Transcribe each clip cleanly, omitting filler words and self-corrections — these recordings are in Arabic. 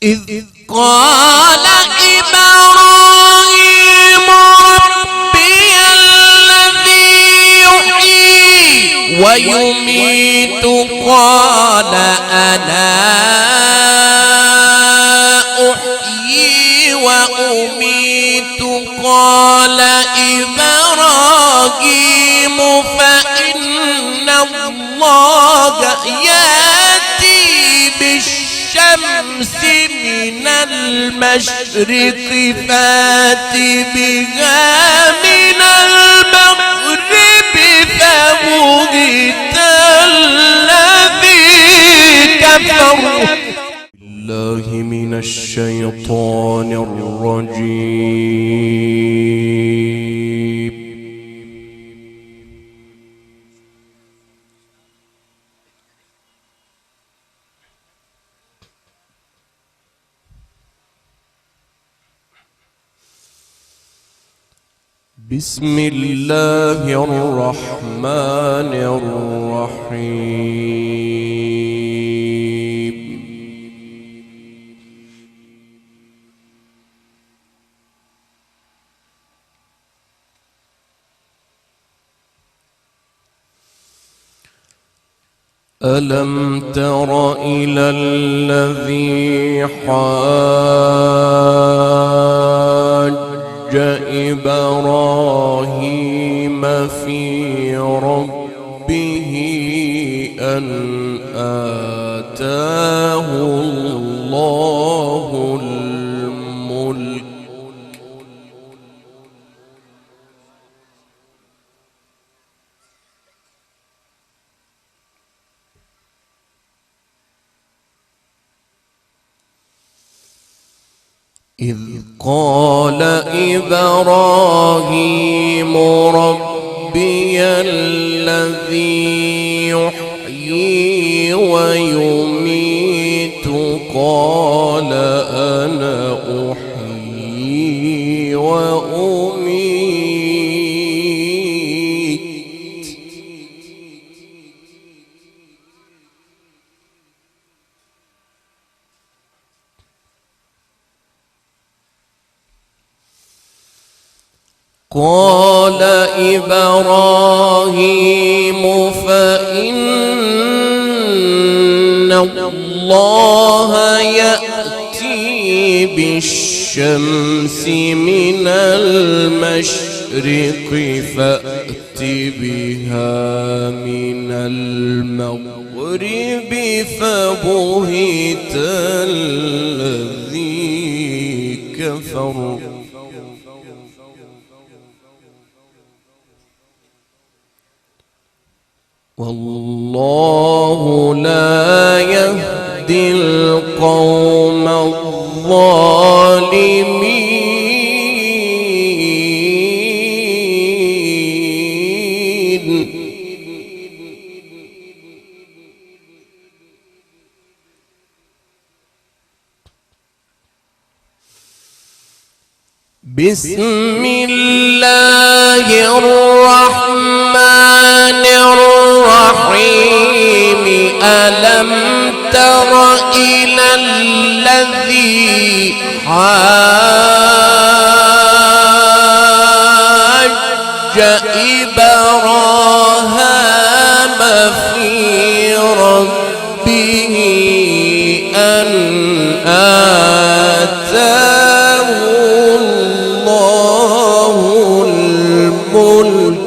إذ قال إبراهيم ربي الذي يحيي ويميت قال أنا أحيي وأميت قال إبراهيم فإن الله يأتي بالشمس من المشرق فات بها من المغرب فبهت الذي كفر. بالله من الشيطان الرجيم. بسم الله الرحمن الرحيم. ألم تر إلى الذي حاج إبراهيم في ربه أن آتاه الله الملك إذ قال إبراهيم ربي الذي يحيي ويميت قال أنا أحيي وأميت قال إبراهيم فإن الله يأتي بالشمس من المشرق فأت بها من المغرب فبهت الذي كفر. والله لا يهدي القوم الظالمين. بسم الله الرحمن الرحيم. ألم تر إلى الذي حاج إبراهيم في ربه أن آتاه الله الملك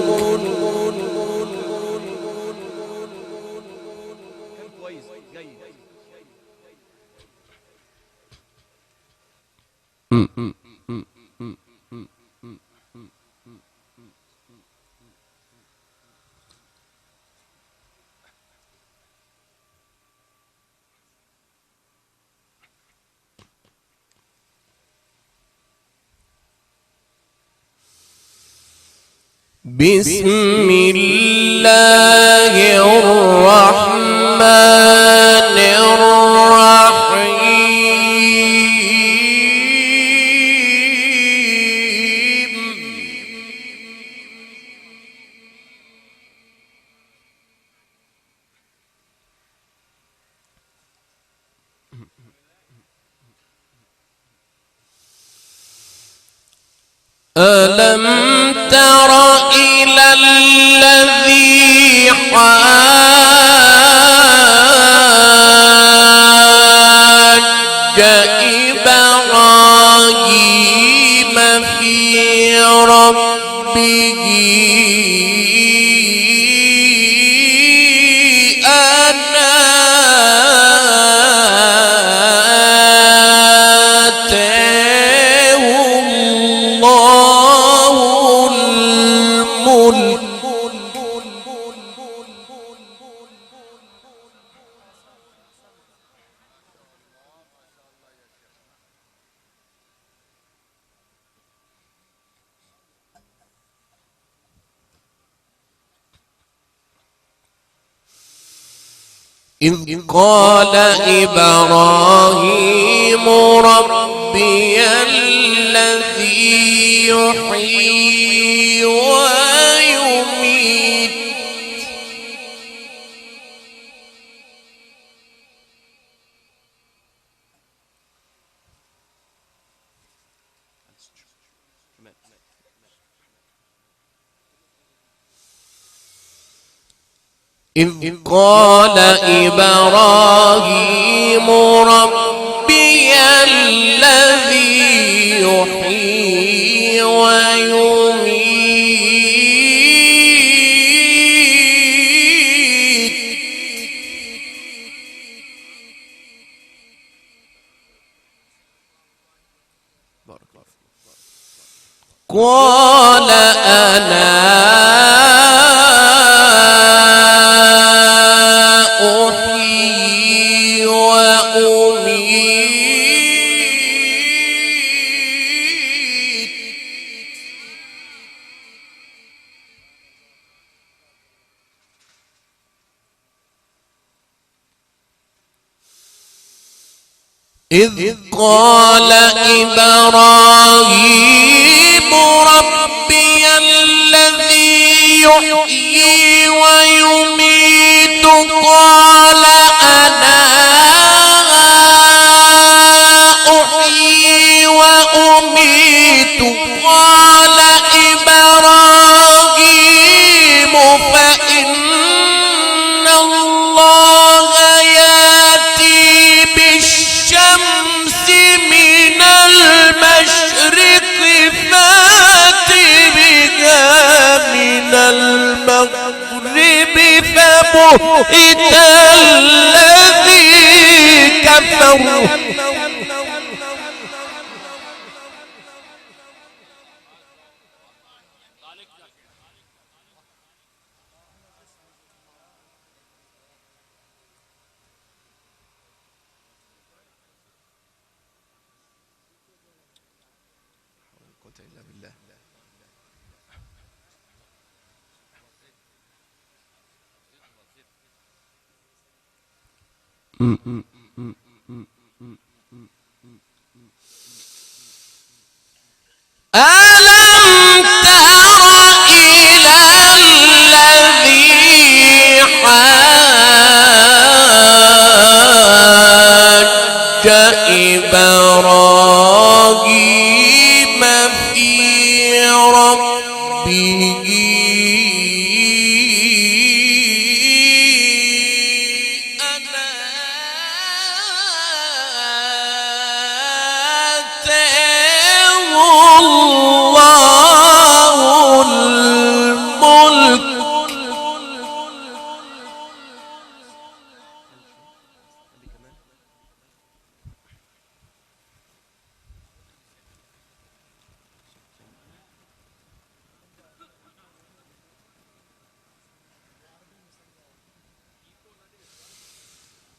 بسم الله الرحمن الرحيم. ألم تر إلى الذي حاج إبراهيم في ربه إذ قال إبراهيم ربي الذي يحيي ويميت إذ قال إبراهيم ربي الذي يحيي ويميت قال أنا إذ قال إبراهيم ربي الذي يحيي ويميت قال أنا أحيي وأميت قال إبراهيم فإن الله يأتي بالشمس من المشرق فات بها من المغرب فبهت الذي كفر ألم تر إلى الذي حاج إبراهيم في ربه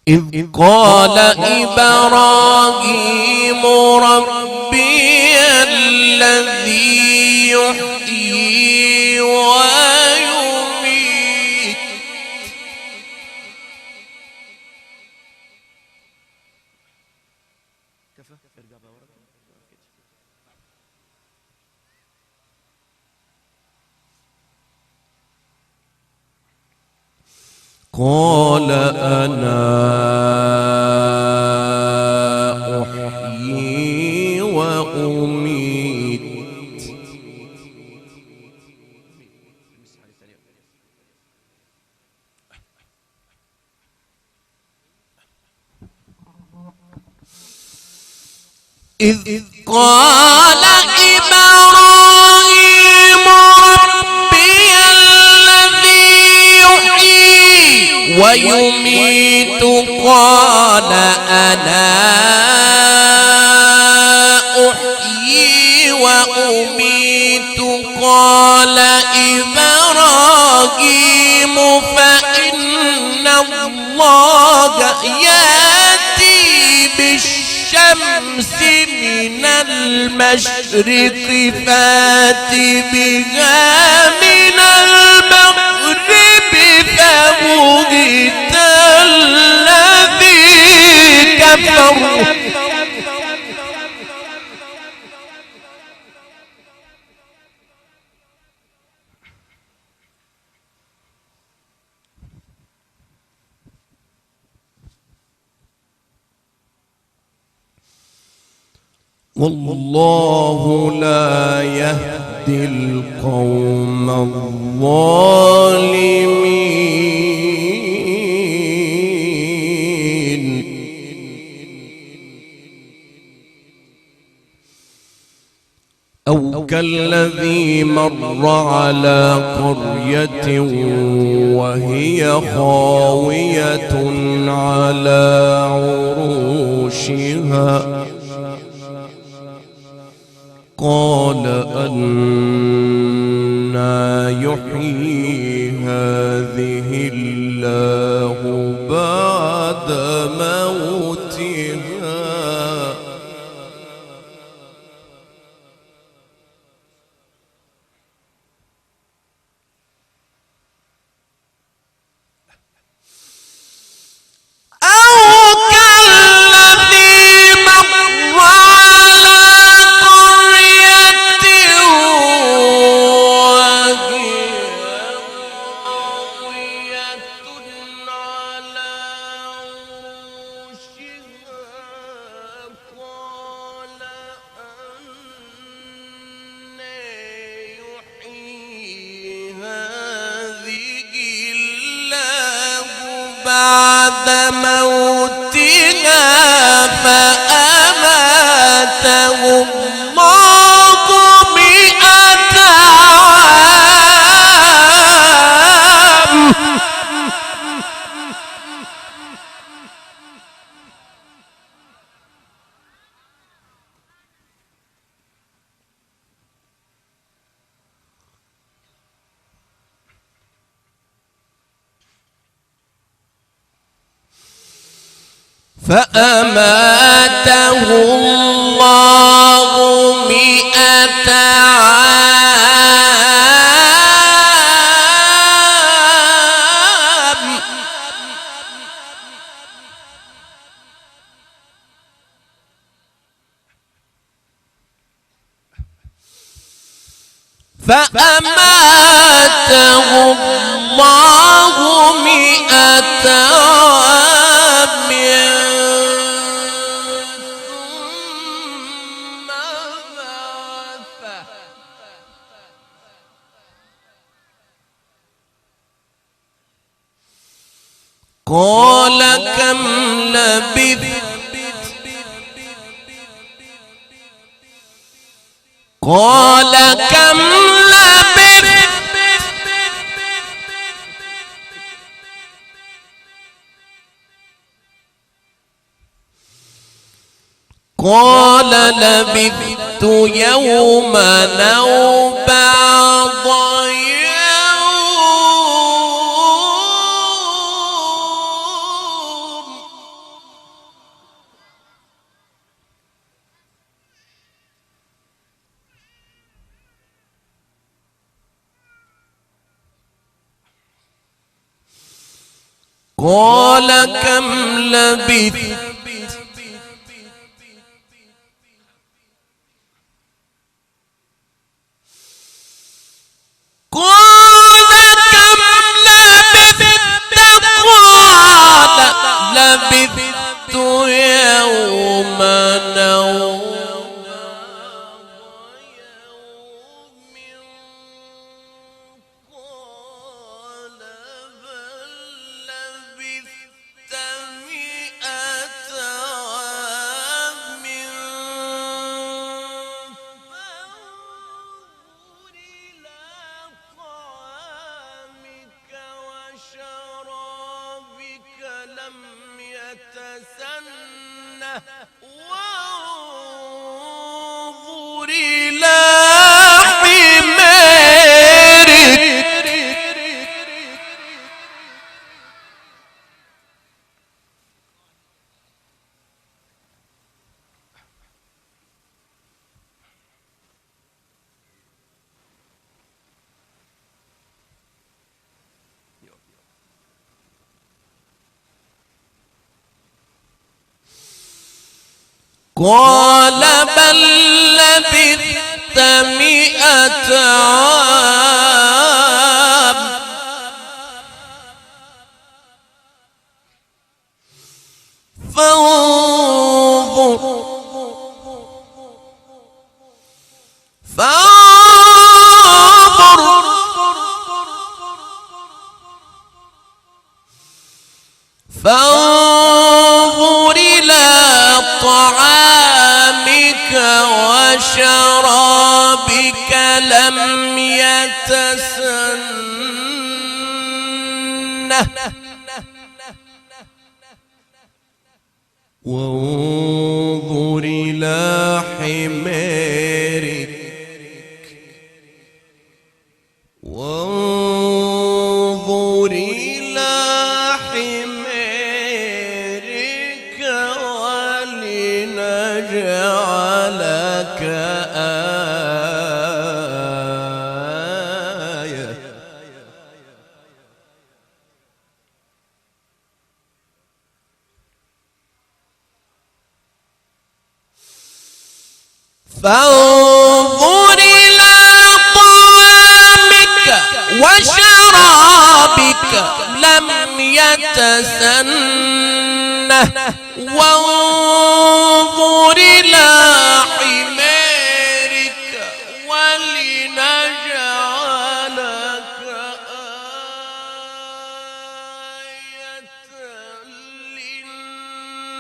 إذ قال إبراهيم ربي الذي يحيي ويميت قال أنا أحيي وأميت إذ قال إبراهيم ربي الذي يحيي ويميت قال أنا أحيي وأميت قال إبراهيم فإن الله يأتي بالشمس من المشرق فات بها من المغرب فبهت الذي كفر والله لا يهدي القوم الظالمين أو كالذي مر على قرية وهي خاوية على عروشها قال أنى يحيي هذه الله بعد موتها بعد موتها فأماته الله 100 عام فأماته الله 100 عام فأماته الله 100 عام ثم بعثه قال كم لبثت قال كم لبثت قال لبثت يوما أو بعض يوم قال كم لبثت قال كم لبثت قال لبثت يوما أو قال بل لبثت 100 قال بل لبثت 100 عام فانظر إلى طعامك وشرابك لم يتسنه وانظر إلى حمارك وانظر إلى حمارك ولنجعلك آية فانظر إلى طعامك وشرابك لم يتسنه وانظر إلى حمارك ولنجعلك آية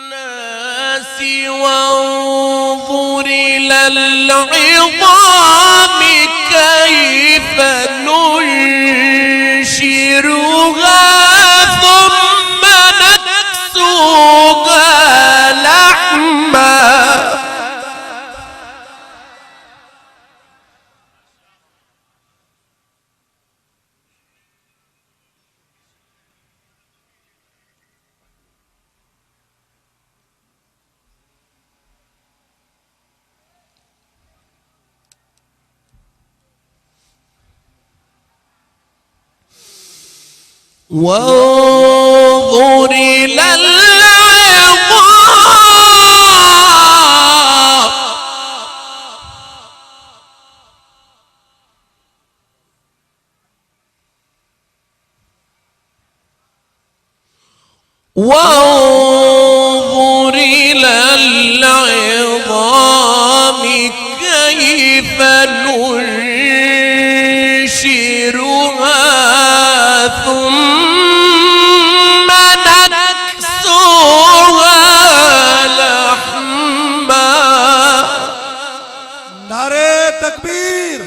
للناس وانظر إلى العظام كيف ننشرها ثم نكسوها لحما وانظر إلى العظام وانظر إلى العظام كيف ننشرها ثم نكسوها لحما نعرے تکبیر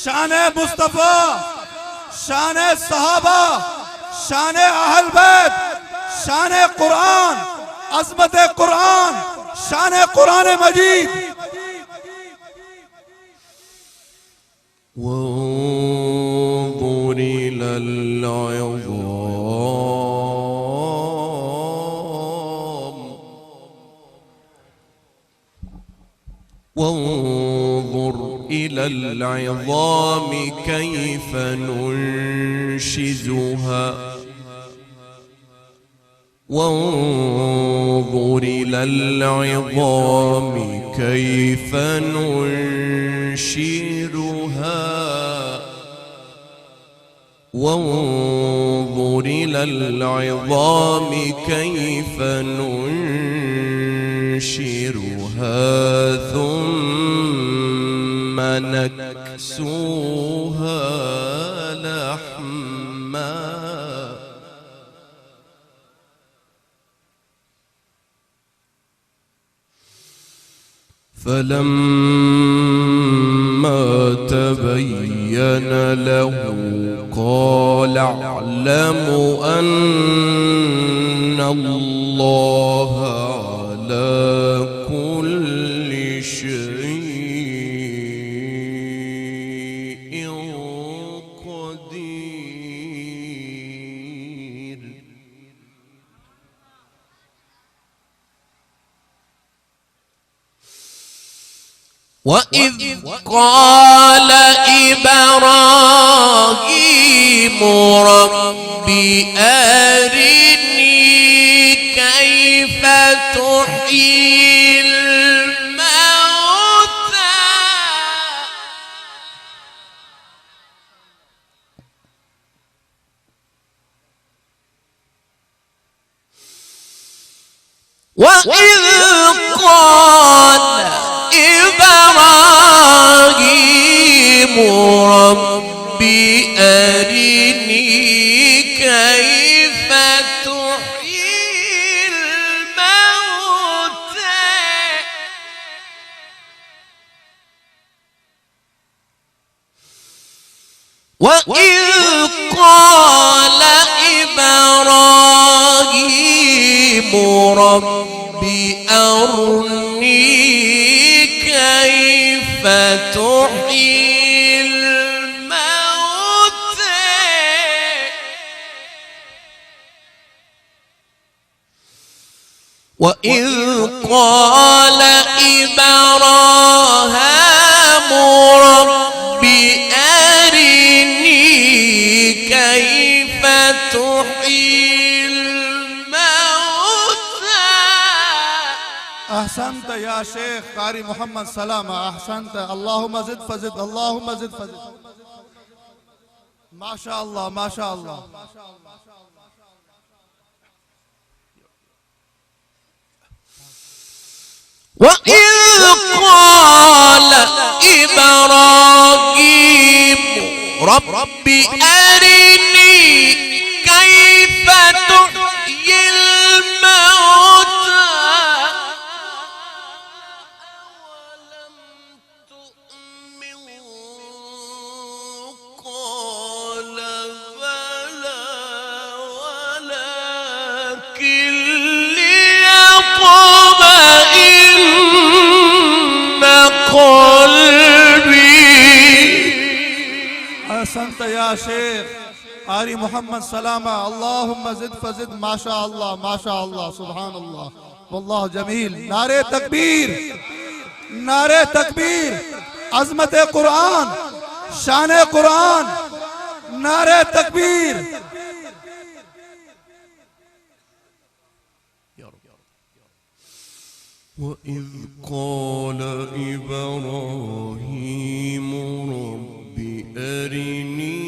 شان مصطفیٰ شان صحابہ شان اہل بیت شان قرآن عظمت قرآن شان قرآن مجید وانظر إلى العظام وانظر إلى العظام كيف ننشزها وانظر إلى العظام كيف ننشرها وانظر إلى العظام كيف ننشرها ثم نكسوها لحما فلما تبين له قال اعلم أن الله على كل شيء قدير وإذ قال إبراهيم رب أرني كيف كيف تحيي الموتى وإذ قال إبراهيم رب أرني كيف تحيي الموتى وإذ قال إبراهيم رب أرني كيف تحيي الموتى وإذ قال إبراهيم رب أرني كيف تحيي الموتى. أحسنت يا شيخ قاري محمد سلامة، أحسنت. اللهم زد فزد، اللهم زد فزد. ما شاء الله ما شاء الله. وإذ قال إبراهيم رب أرني كيف تحيي الموتى أولم تؤمن قال بلى ولكن ليطمئن قلبي. أحسنت يا شيخ قاري محمد سلامة، اللهم زد فزد. ما شاء الله ما شاء الله، سبحان الله، والله جميل. نعرے تکبیر، نعرے تکبیر. عظمت قرآن، شان قرآن، نعرے تکبیر. وإذ قال إبراهيم رب أرني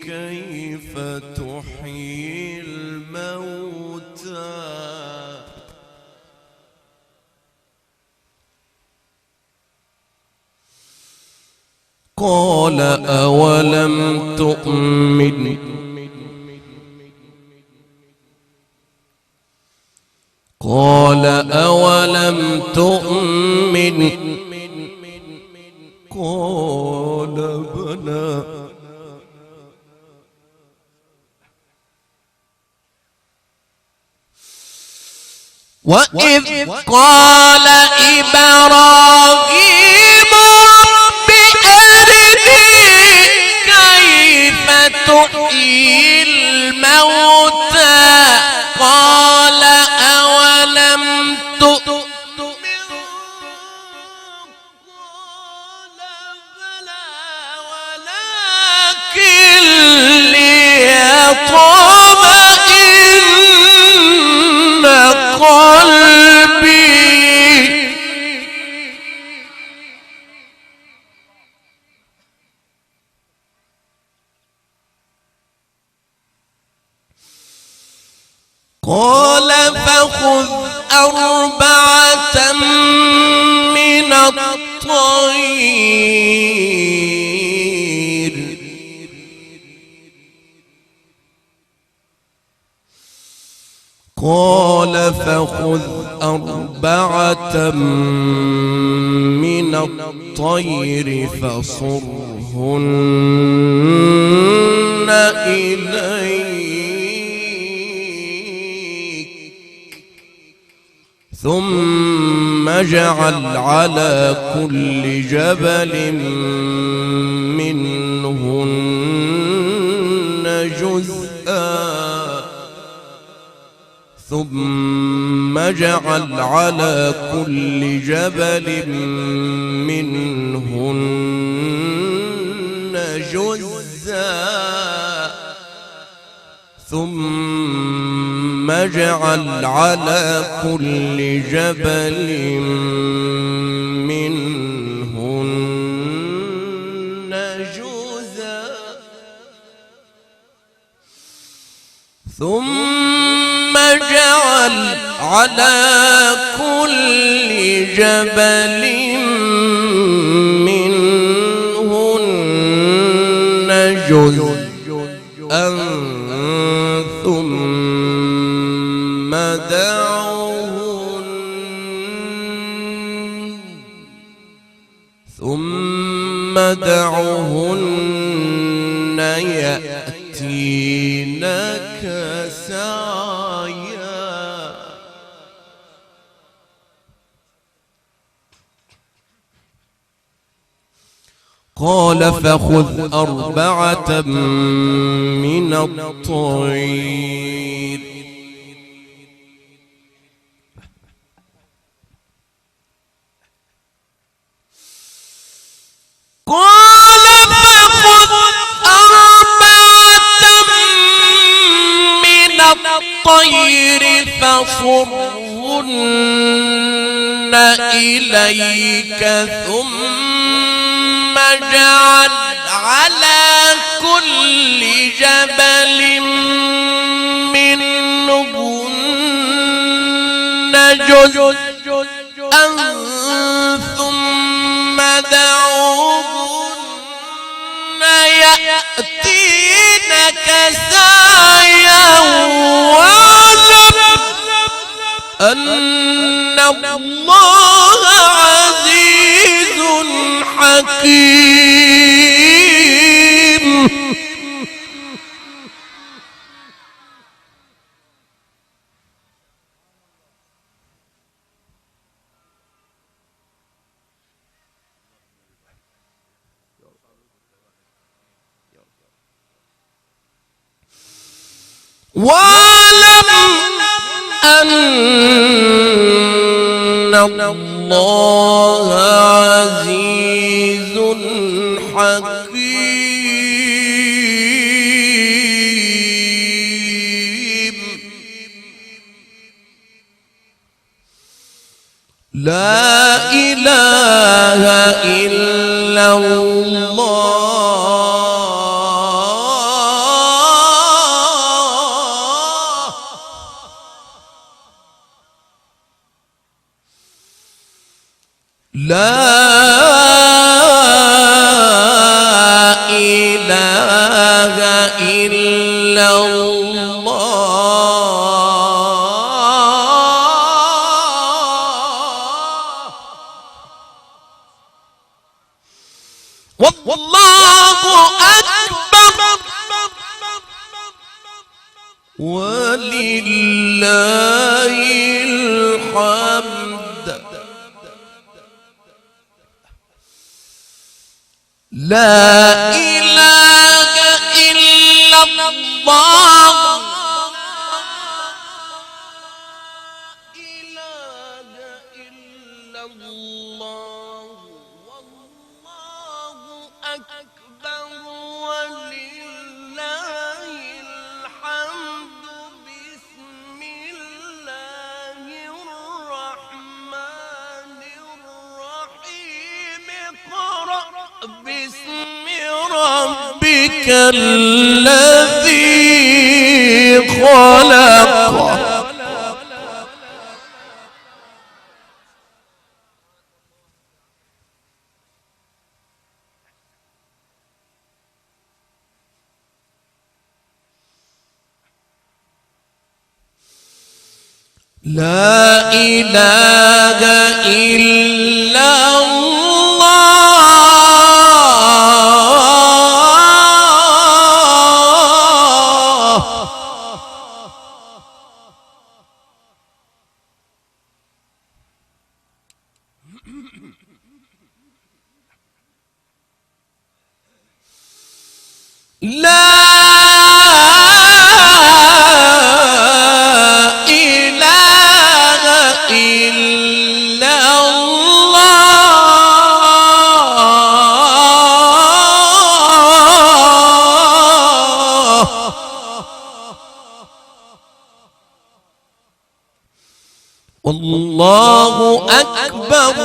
كيف تحيي الموتى قال أولم تؤمن قال أولم تؤمن قال بلى وإذ قال إبراهيم رب أرني كيف تحيي الموتى قال أولم تؤمن قال بلى ولكن ليطمئن قلبي. قال فخذ أربعة من الطير قال فخذ أربعة من الطير فصرهن إليك ثم اجعل على كل جبل منهن جزءا ثم اجعل على كل جبل منهن جزءا ثم اجعل على كل جبل منهن جزءا ثم اجعل على كل جبل منهن جزءا ثم دعهن يأتينك سعيا قال فخذ أربعة من الطير قال فخذ أربعة من الطير فصرهن إليك ثم اجعل على كل جبل منهن جزءا ثم دعوهن يأتينك سعيا واعلم أن الله عزيز حكيم واعلم أن الله عزيز حكيم لا إله إلا الله لا إله إلا الله والله أكبر ولله الحمد لا إله إلا الله إله إلا الله والله أكبر ولله الحمد بسم الله الرحمن الرحيم اقرأ باسم ربك الذي خلق لا إله إلا لا إله إلا الله الله أكبر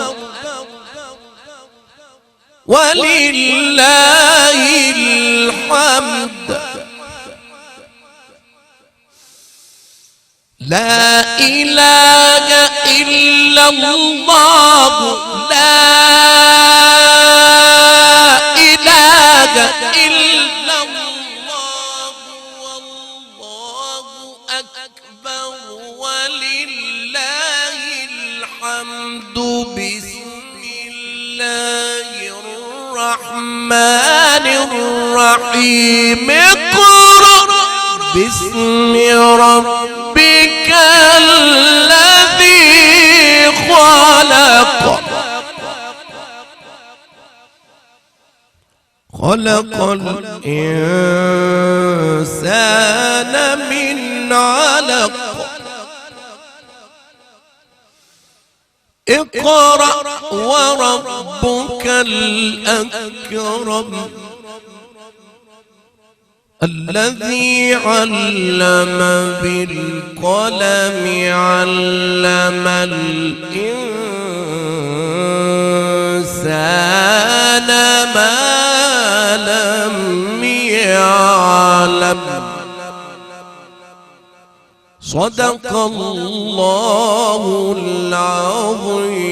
ولله الحمد. لا إله إلا الله لا إله إلا الله والله أكبر ولله الحمد. بسم الله الرحمن الرحيم. اقرأ باسم ربك الذي خلق خلق الإنسان من علق. اقرأ وربك الأكرم الذي علم بالقلم علم الإنسان ما لم يعلم. صدق الله العظيم.